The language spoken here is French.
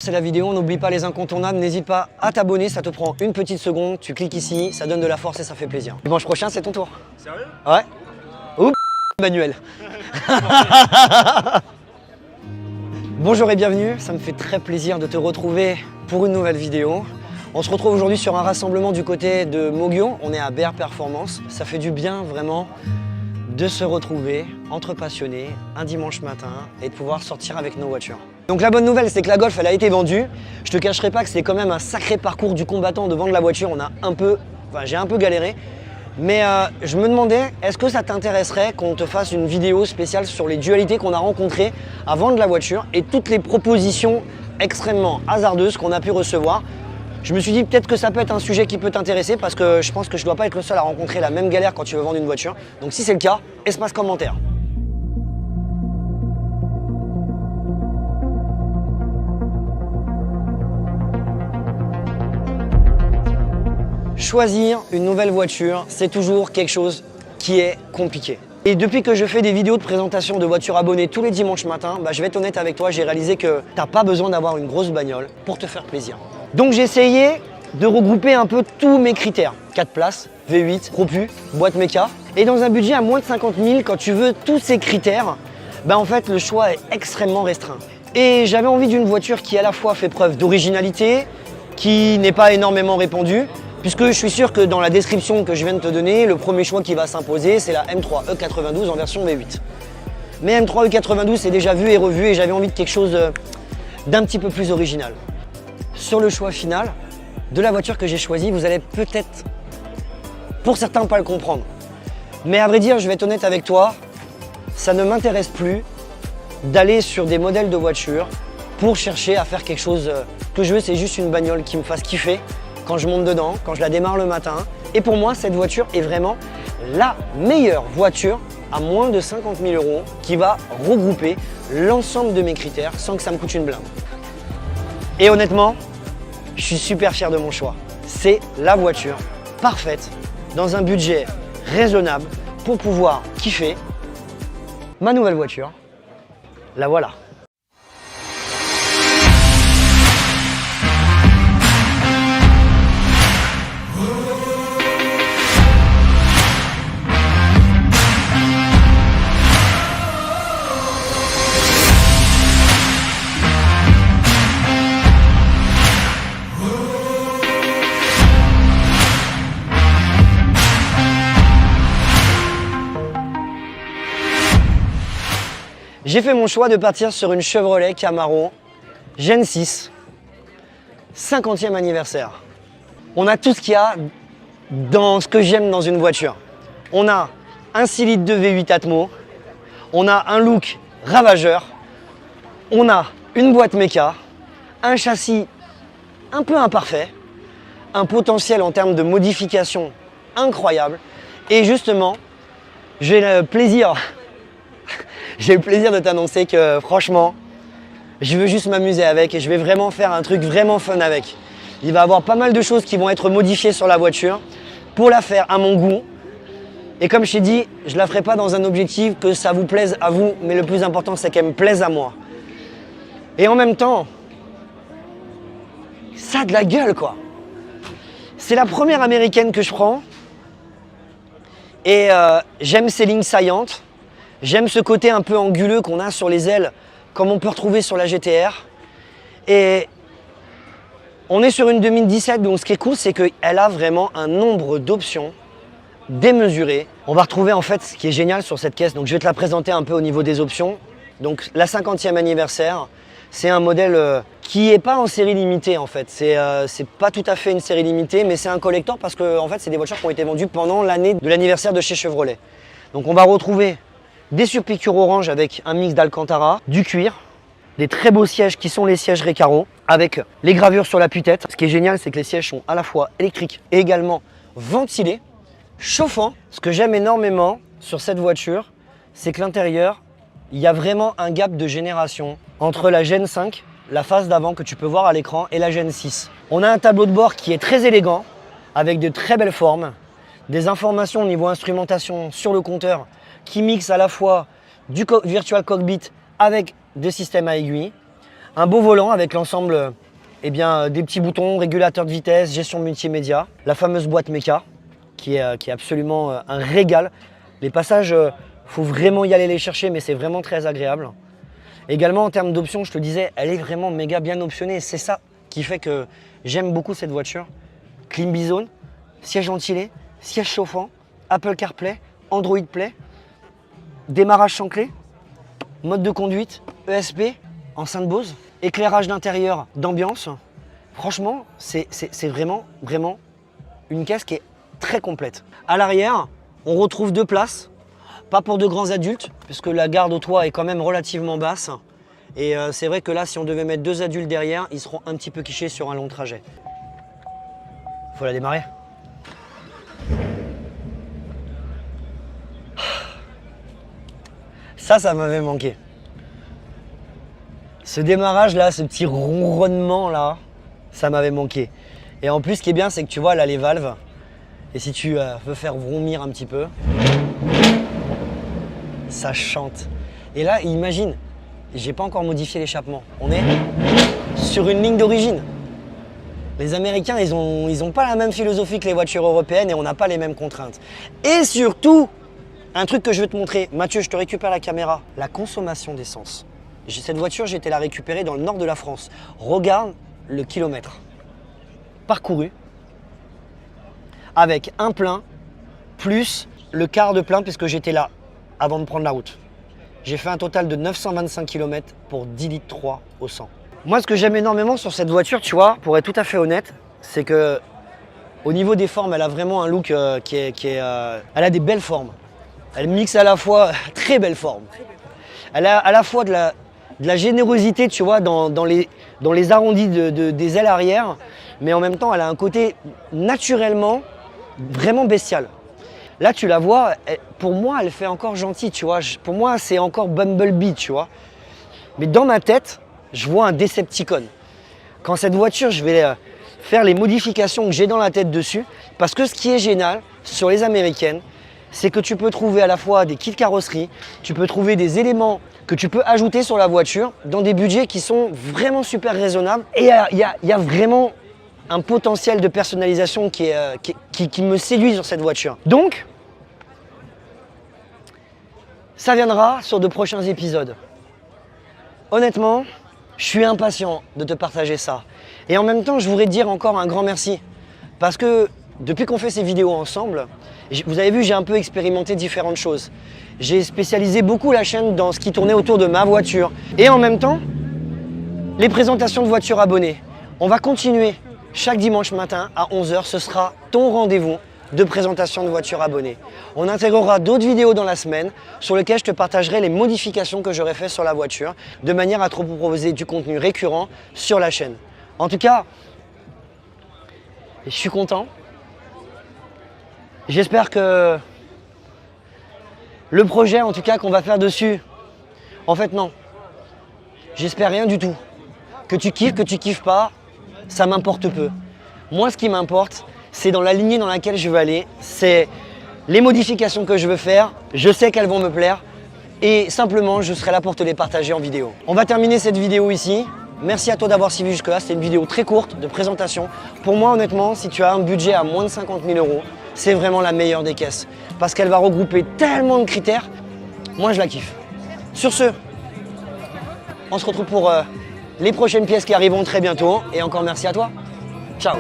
C'est la vidéo, on n'oublie pas les incontournables, n'hésite pas à t'abonner, ça te prend une petite seconde, tu cliques ici, ça donne de la force et ça fait plaisir. Dimanche prochain, c'est ton tour. Sérieux? Ouais. Oups, Manuel. Bonjour et bienvenue, ça me fait très plaisir de te retrouver pour une nouvelle vidéo. On se retrouve aujourd'hui sur un rassemblement du côté de Mogyo, on est à BR Performance. Ça fait du bien vraiment de se retrouver entre passionnés un dimanche matin et de pouvoir sortir avec nos voitures. Donc la bonne nouvelle, c'est que la Golf, elle a été vendue. Je te cacherai pas que c'est quand même un sacré parcours du combattant de vendre la voiture. J'ai un peu galéré. Mais je me demandais, est-ce que ça t'intéresserait qu'on te fasse une vidéo spéciale sur les dualités qu'on a rencontrées à vendre la voiture et toutes les propositions extrêmement hasardeuses qu'on a pu recevoir. Je me suis dit peut-être que ça peut être un sujet qui peut t'intéresser parce que je pense que je ne dois pas être le seul à rencontrer la même galère quand tu veux vendre une voiture. Donc si c'est le cas, espace commentaire. Choisir une nouvelle voiture, c'est toujours quelque chose qui est compliqué. Et depuis que je fais des vidéos de présentation de voitures abonnées tous les dimanches matins, je vais être honnête avec toi, j'ai réalisé que tu n'as pas besoin d'avoir une grosse bagnole pour te faire plaisir. Donc j'ai essayé de regrouper un peu tous mes critères. 4 places, V8, Propu, boîte méca. Et dans un budget à moins de 50 000, quand tu veux tous ces critères, en fait le choix est extrêmement restreint. Et j'avais envie d'une voiture qui à la fois fait preuve d'originalité, qui n'est pas énormément répandue, puisque je suis sûr que dans la description que je viens de te donner, le premier choix qui va s'imposer, c'est la M3 E92 en version V8. Mais M3 E92, c'est déjà vu et revu et j'avais envie de quelque chose d'un petit peu plus original. Sur le choix final de la voiture que j'ai choisie, vous allez peut-être, pour certains, pas le comprendre. Mais à vrai dire, je vais être honnête avec toi, ça ne m'intéresse plus d'aller sur des modèles de voitures pour chercher à faire quelque chose que je veux, c'est juste une bagnole qui me fasse kiffer quand je monte dedans, quand je la démarre le matin. Et pour moi, cette voiture est vraiment la meilleure voiture à moins de 50 000 € qui va regrouper l'ensemble de mes critères sans que ça me coûte une blinde. Et honnêtement, je suis super fier de mon choix. C'est la voiture parfaite dans un budget raisonnable pour pouvoir kiffer. Ma nouvelle voiture, la voilà. J'ai fait mon choix de partir sur une Chevrolet Camaro Gen 6, 50e anniversaire. On a tout ce qu'il y a dans ce que j'aime dans une voiture. On a un 6 litres de V8 Atmo, on a un look ravageur, on a une boîte méca, un châssis un peu imparfait, un potentiel en termes de modification incroyable. Et justement, j'ai le plaisir de t'annoncer que franchement, je veux juste m'amuser avec et je vais vraiment faire un truc vraiment fun avec. Il va y avoir pas mal de choses qui vont être modifiées sur la voiture pour la faire à mon goût. Et comme je t'ai dit, je ne la ferai pas dans un objectif que ça vous plaise à vous, mais le plus important, c'est qu'elle me plaise à moi. Et en même temps, ça a de la gueule, quoi. C'est la première américaine que je prends et j'aime ces lignes saillantes. J'aime ce côté un peu anguleux qu'on a sur les ailes, comme on peut retrouver sur la GT-R. Et on est sur une 2017, donc ce qui est cool, c'est qu'elle a vraiment un nombre d'options démesurées. On va retrouver en fait ce qui est génial sur cette caisse, donc je vais te la présenter un peu au niveau des options. Donc la 50e anniversaire, c'est un modèle qui n'est pas en série limitée en fait. C'est pas tout à fait une série limitée, mais c'est un collector parce que en fait, c'est des voitures qui ont été vendues pendant l'année de l'anniversaire de chez Chevrolet. Donc on va retrouver des surpiqûres orange avec un mix d'Alcantara, du cuir, des très beaux sièges qui sont les sièges Recaro avec les gravures sur l'appui-tête. Ce qui est génial, c'est que les sièges sont à la fois électriques et également ventilés, chauffants. Ce que j'aime énormément sur cette voiture, c'est que l'intérieur, il y a vraiment un gap de génération entre la Gen 5, la face d'avant que tu peux voir à l'écran, et la Gen 6. On a un tableau de bord qui est très élégant, avec de très belles formes, des informations au niveau instrumentation sur le compteur qui mixe à la fois du Virtual Cockpit avec des systèmes à aiguilles, Un beau volant avec l'ensemble des petits boutons, régulateur de vitesse, gestion multimédia, la fameuse boîte méca qui est absolument un régal. Les passages, faut vraiment y aller les chercher, mais c'est vraiment très agréable. Également en termes d'options, je te disais, elle est vraiment méga bien optionnée. C'est ça qui fait que j'aime beaucoup cette voiture. Clim Bizone, siège ventilé, siège chauffant, Apple CarPlay, Android Play, démarrage sans clé, mode de conduite, ESP, enceinte Bose, éclairage d'intérieur d'ambiance. Franchement, c'est vraiment une caisse qui est très complète. À l'arrière, on retrouve 2 places. Pas pour de grands adultes, puisque la garde au toit est quand même relativement basse. Et c'est vrai que là, si on devait mettre 2 adultes derrière, ils seront un petit peu quichés sur un long trajet. Faut la démarrer. Ça m'avait manqué. Ce démarrage là, ce petit ronronnement là, ça m'avait manqué. Et en plus, ce qui est bien, c'est que tu vois là les valves. Et si tu veux faire vrombir un petit peu, ça chante. Et là, imagine, j'ai pas encore modifié l'échappement. On est sur une ligne d'origine. Les Américains, ils ont pas la même philosophie que les voitures européennes et on n'a pas les mêmes contraintes. Et surtout, un truc que je veux te montrer, Mathieu, je te récupère la caméra, la consommation d'essence. Cette voiture, j'ai été la récupérer dans le nord de la France. Regarde le kilomètre parcouru avec un plein plus le quart de plein puisque j'étais là avant de prendre la route. J'ai fait un total de 925 km pour 10 litres 3 au 100. Moi, ce que j'aime énormément sur cette voiture, tu vois, pour être tout à fait honnête, c'est que au niveau des formes, elle a vraiment un look elle a des belles formes. Elle mixe à la fois très belles formes. Elle a à la fois de la générosité, tu vois, dans les arrondis des ailes arrière, mais en même temps, elle a un côté naturellement vraiment bestial. Là, tu la vois, pour moi, elle fait encore gentille, tu vois. Pour moi, c'est encore Bumblebee, tu vois. Mais dans ma tête, je vois un Decepticon. Quand cette voiture, je vais faire les modifications que j'ai dans la tête dessus, parce que ce qui est génial sur les américaines, c'est que tu peux trouver à la fois des kits carrosserie, tu peux trouver des éléments que tu peux ajouter sur la voiture dans des budgets qui sont vraiment super raisonnables. Et il y a vraiment un potentiel de personnalisation qui me séduit sur cette voiture. Donc, ça viendra sur de prochains épisodes. Honnêtement, je suis impatient de te partager ça. Et en même temps, je voudrais te dire encore un grand merci. Parce que depuis qu'on fait ces vidéos ensemble, vous avez vu, j'ai un peu expérimenté différentes choses. J'ai spécialisé beaucoup la chaîne dans ce qui tournait autour de ma voiture. Et en même temps, les présentations de voitures abonnées. On va continuer chaque dimanche matin à 11 h. Ce sera ton rendez-vous de présentation de voitures abonnées. On intégrera d'autres vidéos dans la semaine sur lesquelles je te partagerai les modifications que j'aurai fait sur la voiture de manière à te proposer du contenu récurrent sur la chaîne. En tout cas, je suis content. J'espère que le projet, en tout cas, qu'on va faire dessus, en fait, non. J'espère rien du tout. Que tu kiffes pas, ça m'importe peu. Moi, ce qui m'importe, c'est dans la lignée dans laquelle je veux aller. C'est les modifications que je veux faire. Je sais qu'elles vont me plaire. Et simplement, je serai là pour te les partager en vidéo. On va terminer cette vidéo ici. Merci à toi d'avoir suivi jusque-là. C'était une vidéo très courte de présentation. Pour moi, honnêtement, si tu as un budget à moins de 50 000 €, c'est vraiment la meilleure des caisses. Parce qu'elle va regrouper tellement de critères. Moi, je la kiffe. Sur ce, on se retrouve pour les prochaines pièces qui arriveront très bientôt. Et encore merci à toi. Ciao.